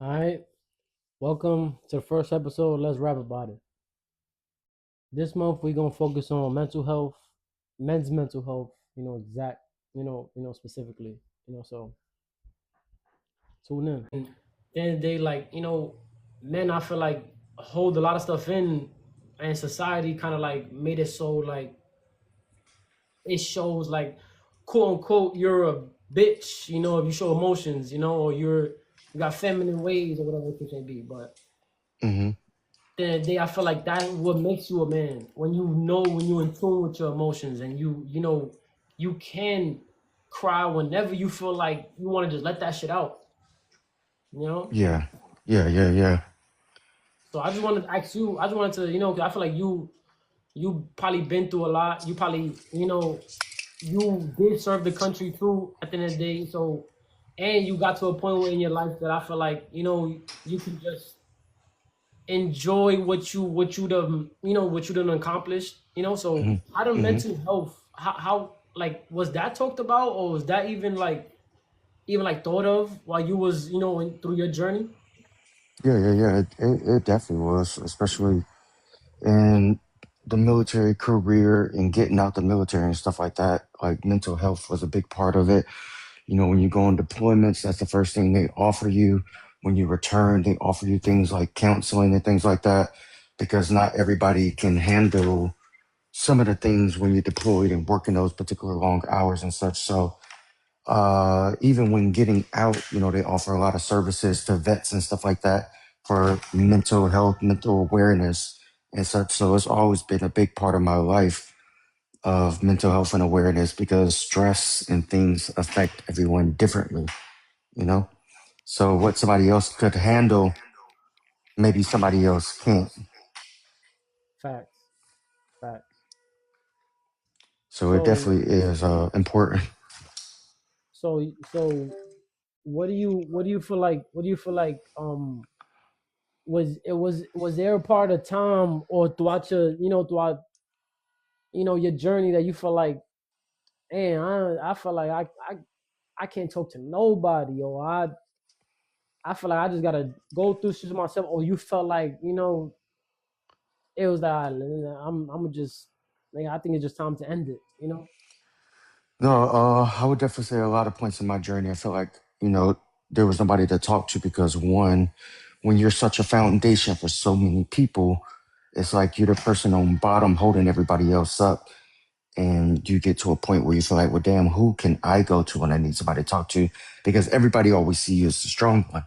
All right, welcome to the first episode. Let's rap about it. This month we're gonna focus on mental health, men's mental health. Exact. Specifically. So tune in. And then they men. I feel like hold a lot of stuff in, and society kind of like made it so like it shows like quote unquote you're a bitch. If you show emotions. Or you got feminine ways or whatever it may be, but Hmm. the day I feel like that what makes you a man when you're in tune with your emotions and you can cry whenever you feel like you want to just let that shit out, you know. Yeah, yeah. So I just wanted to ask you. I just wanted to 'cause I feel like you probably been through a lot. You probably you did serve the country too at the end of the day. So and you got to a point where in your life that I feel like you can just enjoy what you done accomplished. So Hmm. how the Hmm. mental health how like was that talked about, or was that even like thought of while you was through your journey? Yeah. It definitely was, especially in the military career and getting out the military and stuff like that. Like mental health was a big part of it. When you go on deployments, that's the first thing they offer you. When you return, they offer you things like counseling and things like that, because not everybody can handle some of the things when you're deployed and working those particular long hours and such. So even when getting out, they offer a lot of services to vets and stuff like that for mental health, mental awareness, and such. So it's always been a big part of my life of mental health and awareness because stress and things affect everyone differently, you know? So what somebody else could handle, maybe somebody else can't. Facts, facts. So it So definitely is important. so what do you feel like was there a part of time or throughout your journey that you feel like, man, I feel like I can't talk to nobody, or I feel like I just gotta go through shit myself, or you felt like it was that I'm just like I think it's just time to end it. No, I would definitely say a lot of points in my journey, I feel like, there was nobody to talk to because one, when you're such a foundation for so many people, it's like you're the person on bottom holding everybody else up. And you get to a point where you feel like, well, damn, who can I go to when I need somebody to talk to? Because everybody always see you as the strong one.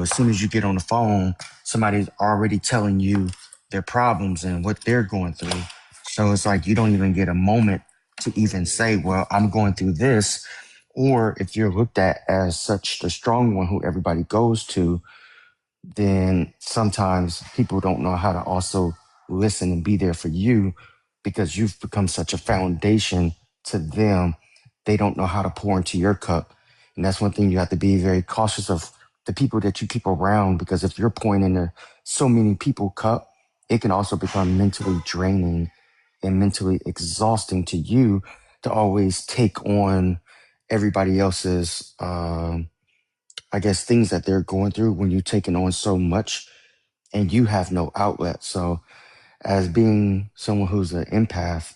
As soon as you get on the phone, somebody's already telling you their problems and what they're going through. So it's like you don't even get a moment to even say, well, I'm going through this. Or if you're looked at as such the strong one who everybody goes to, then sometimes people don't know how to also listen and be there for you because you've become such a foundation to them. They don't know how to pour into your cup. And that's one thing you have to be very cautious of the people that you keep around because if you're pouring into so many people cup, it can also become mentally draining and mentally exhausting to you to always take on everybody else's I guess things that they're going through when you're taking on so much and you have no outlet. So, as being someone who's an empath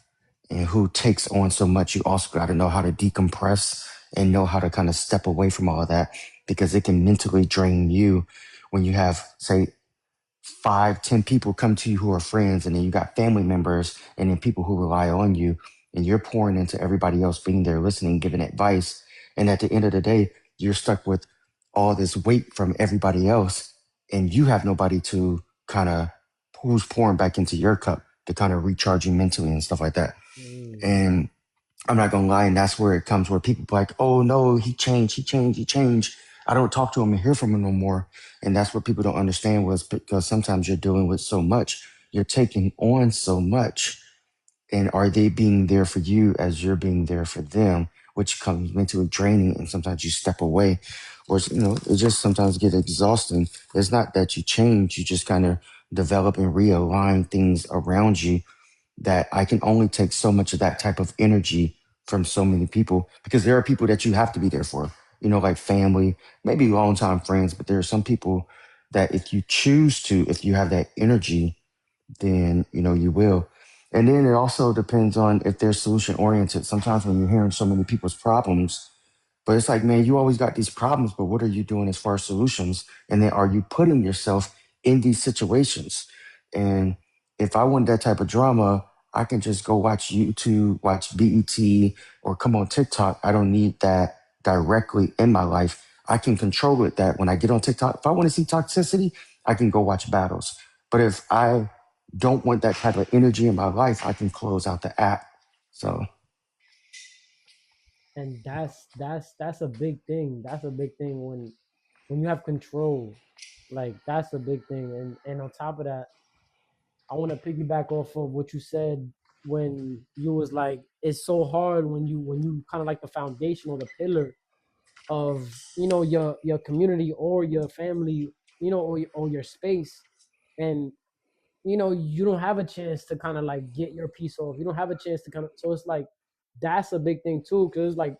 and who takes on so much, you also got to know how to decompress and know how to kind of step away from all of that because it can mentally drain you when you have, say, 5, 10 people come to you who are friends, and then you got family members, and then people who rely on you, and you're pouring into everybody else being there, listening, giving advice. And at the end of the day, you're stuck with all this weight from everybody else, and you have nobody to kind of who's pouring back into your cup to kind of recharge you mentally and stuff like that. Mm. And I'm not gonna lie, and that's where it comes where people be like, oh no, he changed. I don't talk to him and hear from him no more. And that's what people don't understand was because sometimes you're dealing with so much, you're taking on so much, and are they being there for you as you're being there for them, which comes mentally draining, and sometimes you step away, or it just sometimes get exhausting. It's not that you change, you just kind of develop and realign things around you that I can only take so much of that type of energy from so many people because there are people that you have to be there for. like family, maybe longtime friends, but there are some people that if you choose to, if you have that energy, then you will. And then it also depends on if they're solution oriented. Sometimes when you're hearing so many people's problems, but it's like, man, you always got these problems, but what are you doing as far as solutions? And then are you putting yourself in these situations? And if I want that type of drama, I can just go watch YouTube, watch BET, or come on TikTok. I don't need that directly in my life. I can control it that when I get on TikTok, if I want to see toxicity, I can go watch battles. But if I don't want that type of energy in my life, I can close out the app. So, And that's a big thing. That's a big thing when you have control. Like that's a big thing. And on top of that, I want to piggyback off of what you said when you was like, it's so hard when you kind of like the foundation or the pillar of your community or your family, or your space, and you don't have a chance to kind of like get your piece off. You don't have a chance to kind of, so it's like that's a big thing too, because like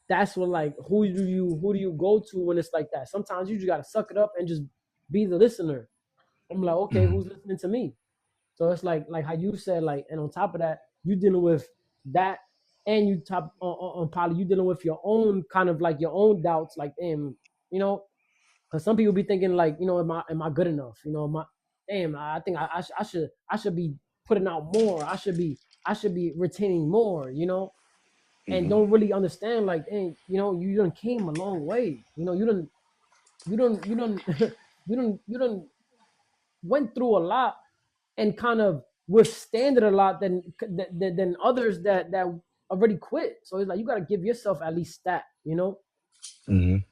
that's when like who do you go to when it's like that? Sometimes you just gotta suck it up and just be the listener. I'm like, okay, mhm, who's listening to me? So it's like how you said, like, and on top of that, you dealing with that, and you top on Polly, you dealing with your own kind of like your own doubts, like, damn, you know, because some people be thinking like, am I good enough? Am I, damn, I think I should be putting out more. I should be retaining more, and mhm, don't really understand like, hey, you done came a long way. You done you done went through a lot and kind of withstand it a lot than others that already quit. So it's like you got to give yourself at least that. mhm.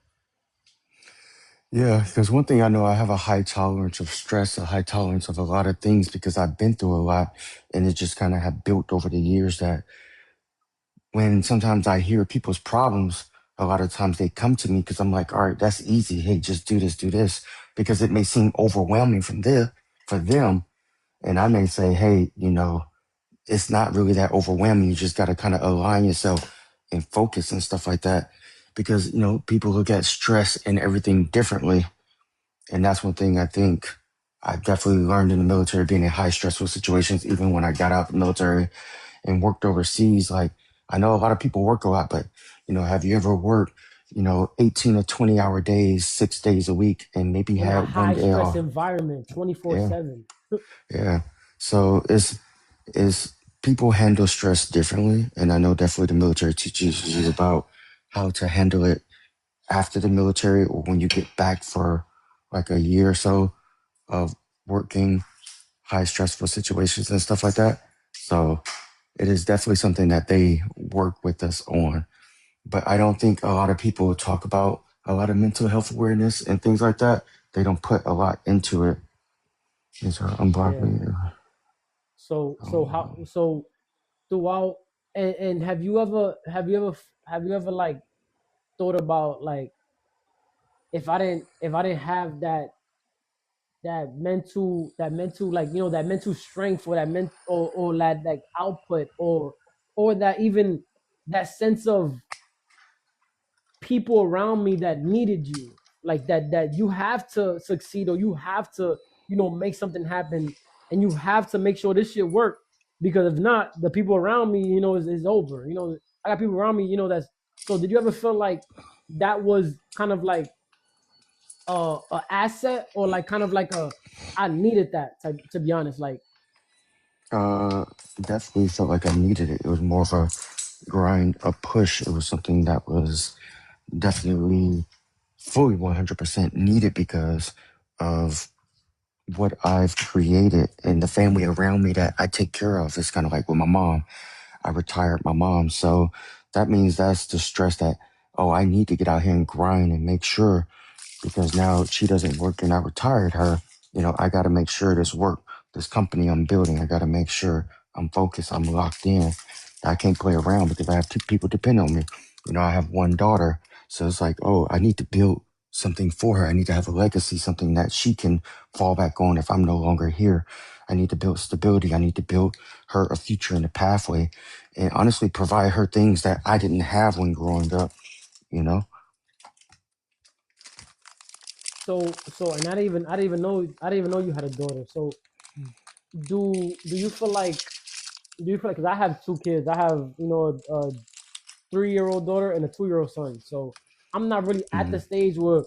Yeah, because one thing I know, I have a high tolerance of stress, a high tolerance of a lot of things because I've been through a lot, and it just kind of have built over the years that when sometimes I hear people's problems, a lot of times they come to me because I'm like, all right, that's easy. Hey, just do this, because it may seem overwhelming from there for them, and I may say, hey, it's not really that overwhelming. You just got to kind of align yourself and focus and stuff like that, because people look at stress and everything differently. And that's one thing I think I definitely learned in the military, being in high stressful situations, even when I got out of the military and worked overseas. Like, I know a lot of people work a lot, but, have you ever worked, 18 to 20-hour days, 6 days a week, and maybe In a had one high day stress off? environment, twenty four Yeah, seven. yeah. So it's people handle stress differently. And I know definitely the military teaches you about how to handle it after the military, or when you get back for like a year or so of working high stressful situations and stuff like that. So it is definitely something that they work with us on. But I don't think a lot of people talk about a lot of mental health awareness and things like that. They don't put a lot into it. And so I'm Yeah. blocking. So throughout, and have you ever like thought about like, if I didn't have that mental, like, that mental strength, or that or that like output, or that even that sense of people around me that needed you, like that you have to succeed, or you have to make something happen, and you have to make sure this shit work, because if not, the people around me, is over. I got people around me, that's, so did you ever feel like that was kind of like a asset, or like kind of like a, I needed that type, to be honest, like. Uh, Definitely felt like I needed it. It was more of a grind, a push. It was something that was definitely fully 100% needed because of what I've created and the family around me that I take care of. It's kind of like with my mom. I retired my mom. So that means that's the stress that, oh, I need to get out here and grind and make sure, because now she doesn't work and I retired her. I got to make sure this work, this company I'm building, I got to make sure I'm focused, I'm locked in. I can't play around because I have two people depend on me. I have one daughter. So it's like, oh, I need to build something for her. I need to have a legacy, something that she can fall back on if I'm no longer here. I need to build stability. I need to build her a future and a pathway, and honestly provide her things that I didn't have when growing up, you know? and I didn't even know you had a daughter. So do you feel like because I have two kids. I have a 3-year old daughter and a 2-year old son. So I'm not really at the Mhm. stage where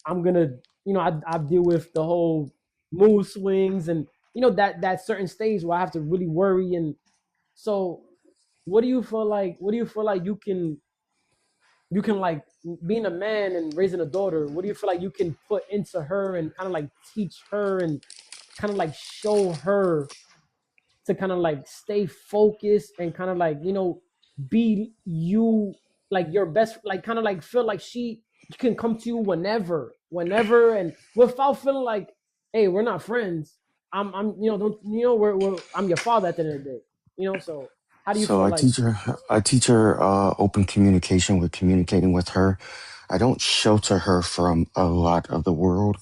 I'm gonna I deal with the whole mood swings and that certain stage where I have to really worry. And so what do you feel like you can like being a man and raising a daughter, what do you feel like you can put into her and kind of like teach her and kind of like show her to kind of like stay focused and kind of like be you, like your best, like kind of like feel like she can come to you whenever and without feeling like, hey, we're not friends. I'm don't I'm your father at the end of the day. So how do you So feel like? I teach her open communication with communicating with her. I don't shelter her from a lot of the world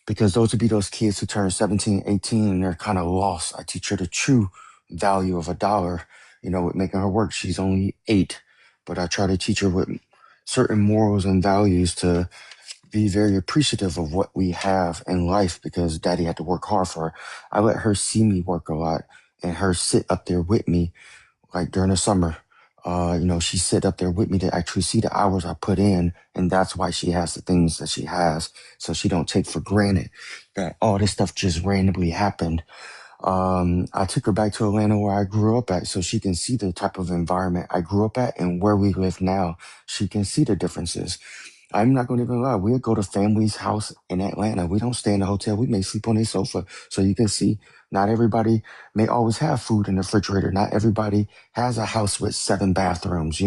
because those would be those kids who turn 17, 18, and they're kind of lost. I teach her the true value of a dollar, with making her work. She's only 8, but I try to teach her with certain morals and values to be very appreciative of what we have in life because daddy had to work hard for her. I let her see me work a lot and her sit up there with me like during the summer. She sit up there with me to actually see the hours I put in, and that's why she has the things that she has. So she don't take for granted that all this stuff just randomly happened. I took her back to Atlanta where I grew up at so she can see the type of environment I grew up at and where we live now. She can see the differences. I'm not going to even lie. We'll go to family's house in Atlanta. We don't stay in a hotel. We may sleep on a sofa. So you can see not everybody may always have food in the refrigerator. Not everybody has a house with 7 bathrooms.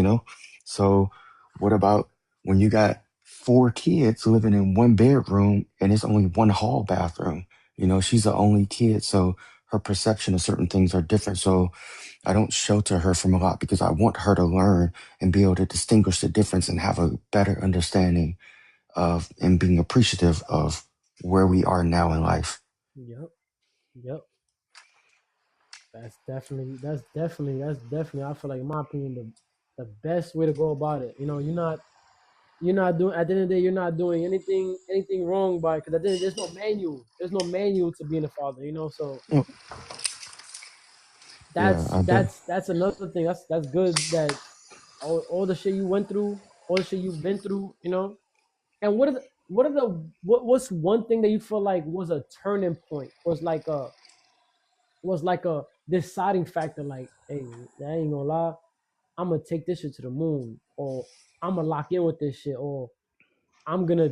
So what about when you got 4 kids living in 1 bedroom and it's only 1 hall bathroom? She's the only kid. So her perception of certain things are different. So I don't shelter her from a lot because I want her to learn and be able to distinguish the difference and have a better understanding of and being appreciative of where we are now in life. Yep, yep. That's definitely I feel like in my opinion the best way to go about it. You're not doing, at the end of the day, you're not doing anything wrong by, because at the end there's no manual to being a father. So Well, yeah, that's I bet. that's that's another thing. That's good that all the shit you went through, all the shit you've been through. And what's one thing that you feel like was a turning point, was like a deciding factor, like, hey, I ain't gonna lie, I'm gonna take this shit to the moon, or I'm gonna lock in with this shit, or I'm gonna,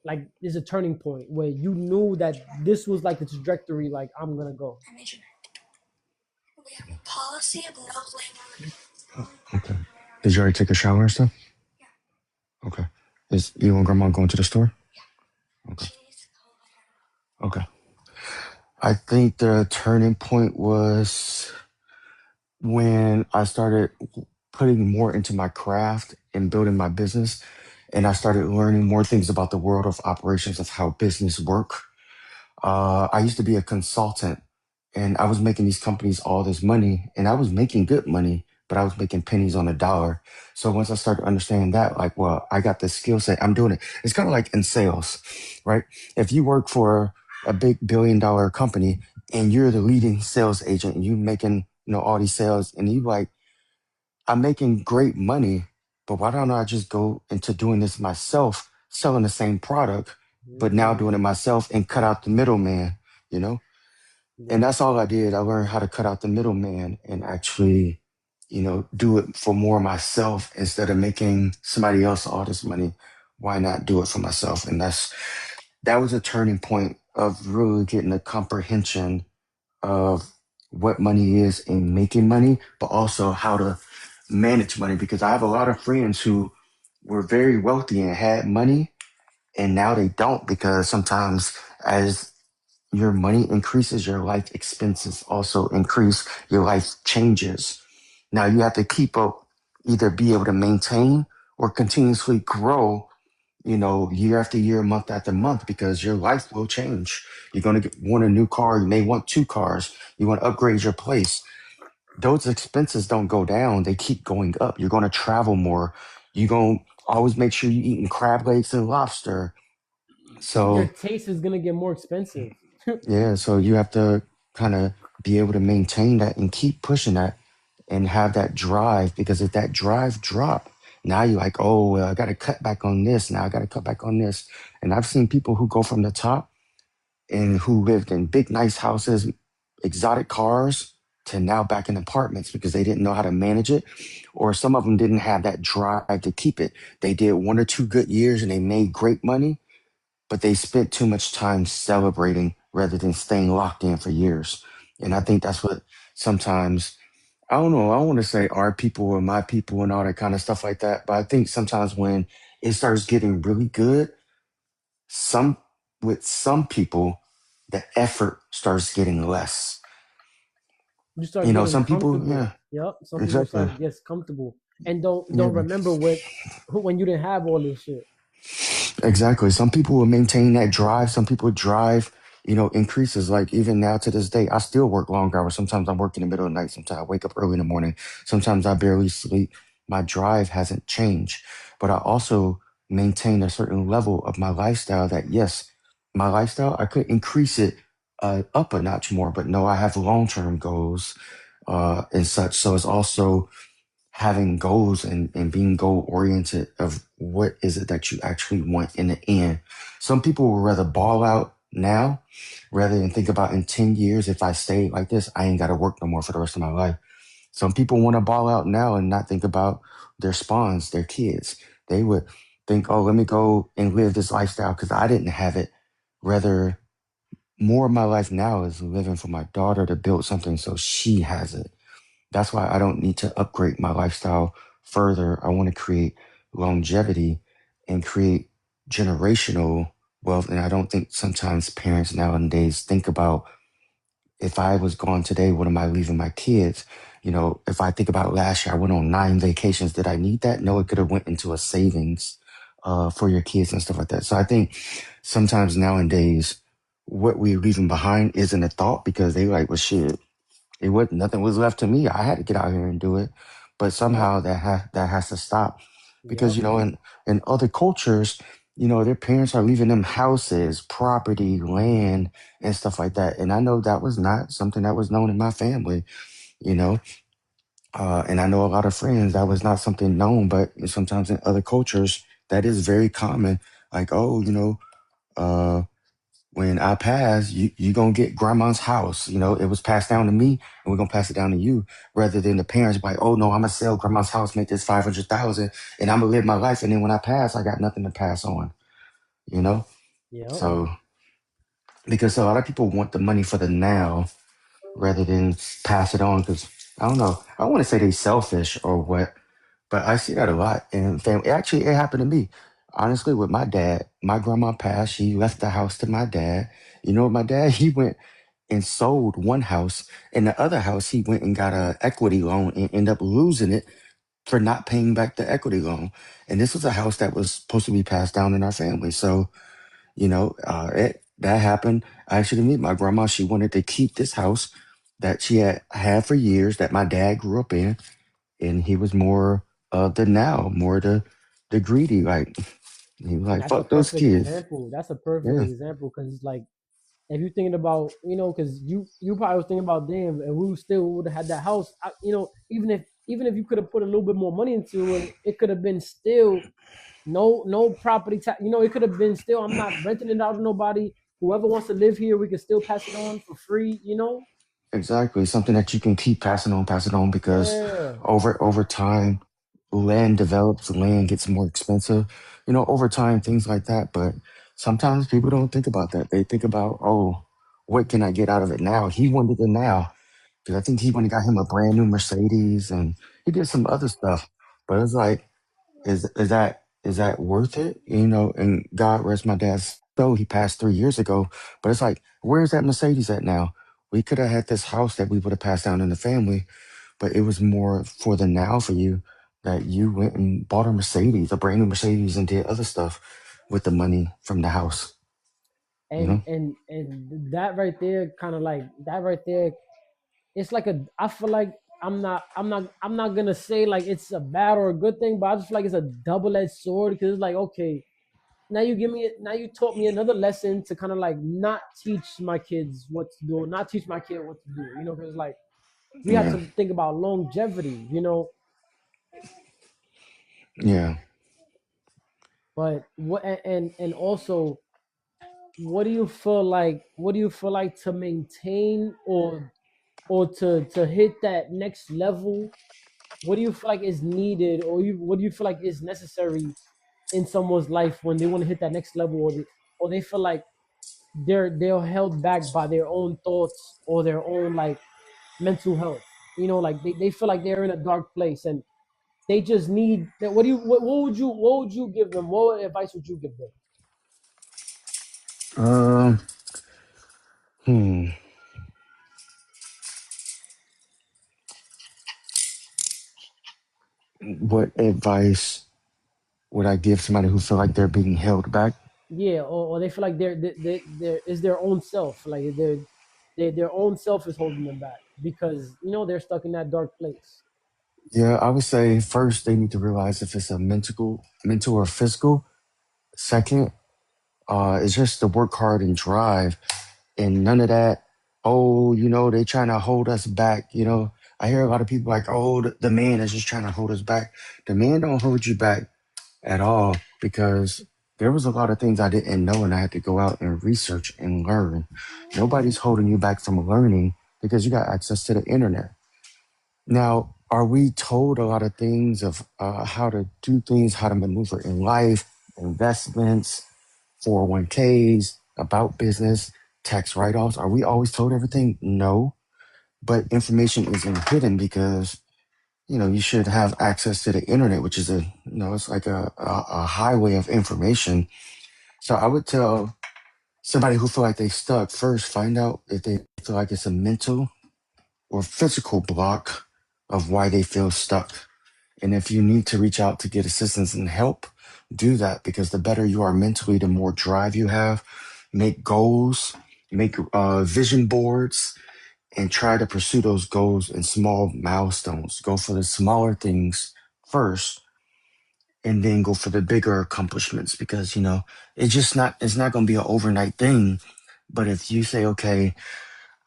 like, there's a turning point where you knew that this was like the trajectory, like, I'm gonna go. Okay. Did you already take a shower and stuff? Okay. Is you and grandma going to the store? Okay. Okay. I think the turning point was when I started putting more into my craft and building my business, and I started learning more things about the world of operations of how business work. I used to be a consultant and I was making these companies all this money and I was making good money, but I was making pennies on a dollar. So once I started understanding that, like, well, I got the skill set, I'm doing it. It's kind of like in sales, right? If you work for a big $1 billion company and you're the leading sales agent and you making, all these sales and you like, I'm making great money, but why don't I just go into doing this myself, selling the same product, but now Mm-hmm. doing it myself and cut out the middleman, you know? And Yep. that's all I did. I learned how to cut out the middleman and actually, do it for more myself instead of making somebody else all this money. Why not do it for myself? And that was a turning point of really getting a comprehension of what money is and making money, but also how to manage money. Because I have a lot of friends who were very wealthy and had money, and now they don't because sometimes as your money increases, your life expenses also increase, your life changes. Now you have to keep up, either be able to maintain or continuously grow, year after year, month after month, because your life will change. You're going to want a new car. You may want 2 cars. You want to upgrade your place. Those expenses don't go down. They keep going up. You're going to travel more. You're going to always make sure you're eating crab legs and lobster. Your So taste is gonna get more expensive. yeah, so you have to kind of be able to maintain that and keep pushing that and have that drive, because if that drive drop, now you're like, oh, well, I got to cut back on this. Now I got to cut back on this. And I've seen people who go from the top and who lived in big, nice houses, exotic cars, to now back in apartments because they didn't know how to manage it. Or some of them didn't have that drive to keep it. They did 1 or 2 good years and they made great money, but they spent too much time celebrating rather than staying locked in for years. And I think that's what sometimes, I don't know, I don't want to say our people or my people and all that kind of stuff like that, but I think sometimes when it starts getting really good, some with some people, the effort starts getting less. You start getting Some people, comfortable. yeah, Yep. Some people exactly. start gets comfortable and don't Yeah. remember what when you didn't have all this shit. Exactly. Some people will maintain that drive. Some people drive, increases. Like even now to this day, I still work long hours. Sometimes I work in the middle of the night. Sometimes I wake up early in the morning. Sometimes I barely sleep. My drive hasn't changed. But I also maintain a certain level of my lifestyle that, yes, my lifestyle, I could increase it up a notch more. But no, I have long-term goals and such. So it's also having goals and being goal oriented of what is it that you actually want in the end. Some people would rather ball out now rather than think about in 10 years, if I stay like this, I ain't got to work no more for the rest of my life. Some people want to ball out now and not think about their spawns, their kids. They would think, oh, let me go and live this lifestyle because I didn't have it. Rather, more of my life now is living for my daughter to build something so she has it. That's why I don't need to upgrade my lifestyle further. I want to create longevity and create generational wealth. And I don't think sometimes parents nowadays think about, if I was gone today, what am I leaving my kids? If I think about last year, I went on 9 vacations. Did I need that? No, it could have went into a savings for your kids and stuff like that. So I think sometimes nowadays, what we're leaving behind isn't a thought because they like, well, shit, it was nothing was left to me. I had to get out here and do it. But Yep. somehow that has to stop because Yep. in other cultures, their parents are leaving them houses, property, land, and stuff like that. And I know that was not something that was known in my family. You know, and I know a lot of friends that was not something known, but sometimes in other cultures that is very common. Like, oh, uh, when I pass, you gonna get grandma's house. It was passed down to me, and we're gonna pass it down to you, rather than the parents be like, oh no, I'm gonna sell grandma's house, make this 500,000, and I'm gonna live my life, and then when I pass, I got nothing to pass on. You know, Yep. so because a lot of people want the money for the now rather than pass it on. Because I don't know, I don't want to say they selfish or what, but I see that a lot in family. Actually, it happened to me. Honestly, with my dad, my grandma passed. She left the house to my dad. My dad, he went and sold one house, and the other house he went and got a equity loan and ended up losing it for not paying back the equity loan. And this was a house that was supposed to be passed down in our family. So that happened. Actually, to meet my grandma, she wanted to keep this house that she had for years that my dad grew up in, and he was more of the now, more the greedy. Like he was And like, that's a fuck those perfect kids. example. That's a perfect Yeah, example because it's like if you're thinking about, because you probably was thinking about damn, and we still would have had that house. Even if you could have put a little bit more money into it, it could have been still no property tax. It could have been still. I'm not renting it out to nobody. Whoever wants to live here, we can still pass it on for free. exactly. Something that you can keep passing on, because Yeah. over time, land develops, land gets more expensive. Over time, things like that. But sometimes people don't think about that. They think about, oh, what can I get out of it now? He wanted it now because I think he went and got him a brand new Mercedes, and he did some other stuff. But it's like, is that worth it? And God rest my dad's soul. He passed 3 years ago. But it's like, where's that Mercedes at now? We could have had this house that we would have passed down in the family, but it was more for the now for you, that you went and bought a Mercedes, a brand new Mercedes, and did other stuff with the money from the house. You and know? and and that right there, kind of like that right there, it's like I feel like I'm not gonna say like it's a bad or a good thing, but I just feel like it's a double-edged sword because it's like, okay, now you give me now you taught me another lesson to kind of like not teach my kids what to do, not teach my kid what to do. You know, because like we have Yeah, to think about longevity. You know, yeah. but what and also what do you feel like? What do you feel like to maintain or to hit that next level? What do you feel like is needed, or what do you feel like is necessary in someone's life when they want to hit that next level, or they feel like they're held back by their own thoughts or their own like mental health. You know, like they feel like they're in a dark place and they just need that. What would you give them? What advice would you give them? Um, hmm. What advice would I give somebody who feel like they're being held back? Yeah, or they feel like they're is their own self, like their own self is holding them back because you know they're stuck in that dark place. Yeah, I would say first they need to realize if it's a mental or physical. Second, it's just to work hard and drive, and none of that. Oh, they trying to hold us back. I hear a lot of people like, oh, the man is just trying to hold us back. The man don't hold you back at all because there was a lot of things I didn't know and I had to go out and research and learn. Nobody's holding you back from learning because you got access to the internet. Now, are we told a lot of things of how to do things, how to maneuver in life, investments, 401ks, about business, tax write offs? Are we always told everything? No. But information isn't hidden because, you should have access to the internet, which is it's like a highway of information. So I would tell somebody who feel like they stuck first, find out if they feel like it's a mental or physical block of why they feel stuck. And if you need to reach out to get assistance and help, do that because the better you are mentally, the more drive you have. Make goals, make vision boards, and try to pursue those goals in small milestones. Go for the smaller things first and then go for the bigger accomplishments because, it's not going to be an overnight thing. But if you say, okay,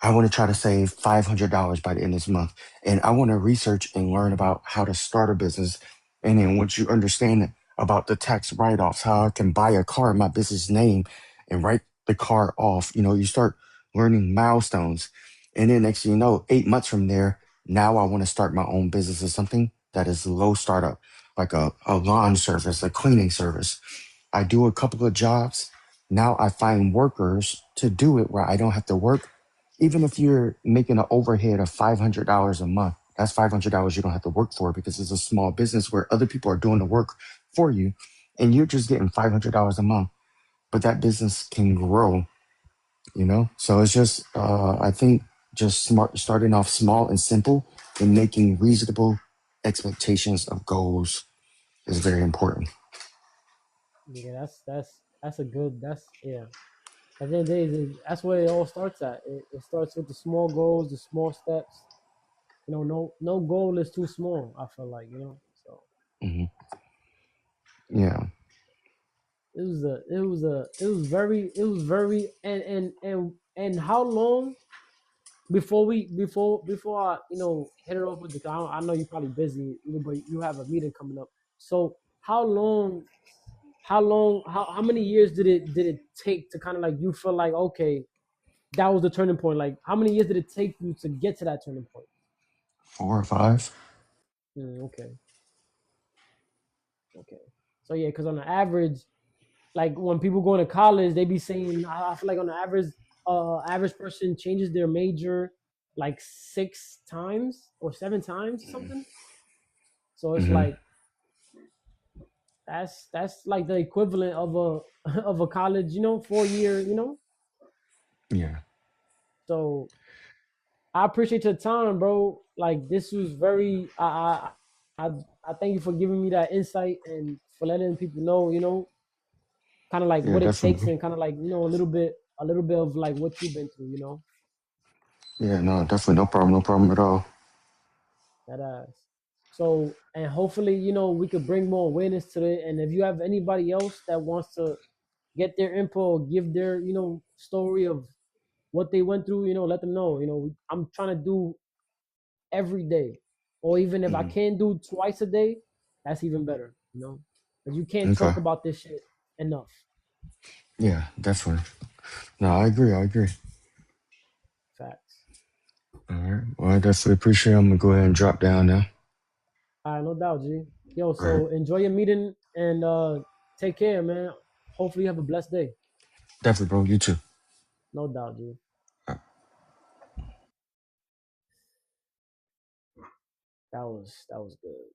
I want to try to save $500 by the end of this month. And I want to research and learn about how to start a business. And then once you understand about the tax write offs, how I can buy a car in my business name and write the car off, you start learning milestones. And then next thing you know, 8 months from there, now I want to start my own business or something that is low startup, like a lawn service, a cleaning service. I do a couple of jobs. Now I find workers to do it where I don't have to work. Even if you're making an overhead of $500 a month, that's $500 you don't have to work for because it's a small business where other people are doing the work for you and you're just getting $500 a month. But that business can grow. So it's just, I think, just starting off small and simple and making reasonable expectations of goals is very important. Yeah, that's a good that's yeah. At the end of the day, that's where it all starts at. It starts with the small goals, the small steps. You know, no goal is too small. I feel like So Hmm. Yeah. it was very and how long before I hit it off with the I know you're probably busy, but you have a meeting coming up. So how many years did it take to kind of like you feel like okay that was the turning point? Like how many years did it take you to get to that turning point? 4 or 5. Okay, okay. So yeah, because on the average, like when people go into college, they be saying I feel like on the average person changes their major like 6 times or 7 times or something. So it's Hmm. like that's like the equivalent of a of a college, 4 year. Yeah. So I appreciate your time, bro. Like this was very I I thank you for giving me that insight and for letting people know, kind of like Yeah, what it takes definitely. and kind of like, a little bit of like what you've been through. Yeah, no, definitely no problem, no problem at all. That ass. So and hopefully, we could bring more awareness to it. And if you have anybody else that wants to get their info, give their story of what they went through. Let them know. I'm trying to do every day, or even if I Mm, can't do twice a day, that's even better. Because you can't okay. talk about this shit enough. Yeah, definitely. No, I agree. I agree. Facts. All right. Well, I definitely appreciate it. I'm gonna go ahead and drop down now. All right, no doubt, G. Yo, All right. so enjoy your meeting and take care, man. Hopefully you have a blessed day. Definitely, bro. You too. No doubt, G. That was good.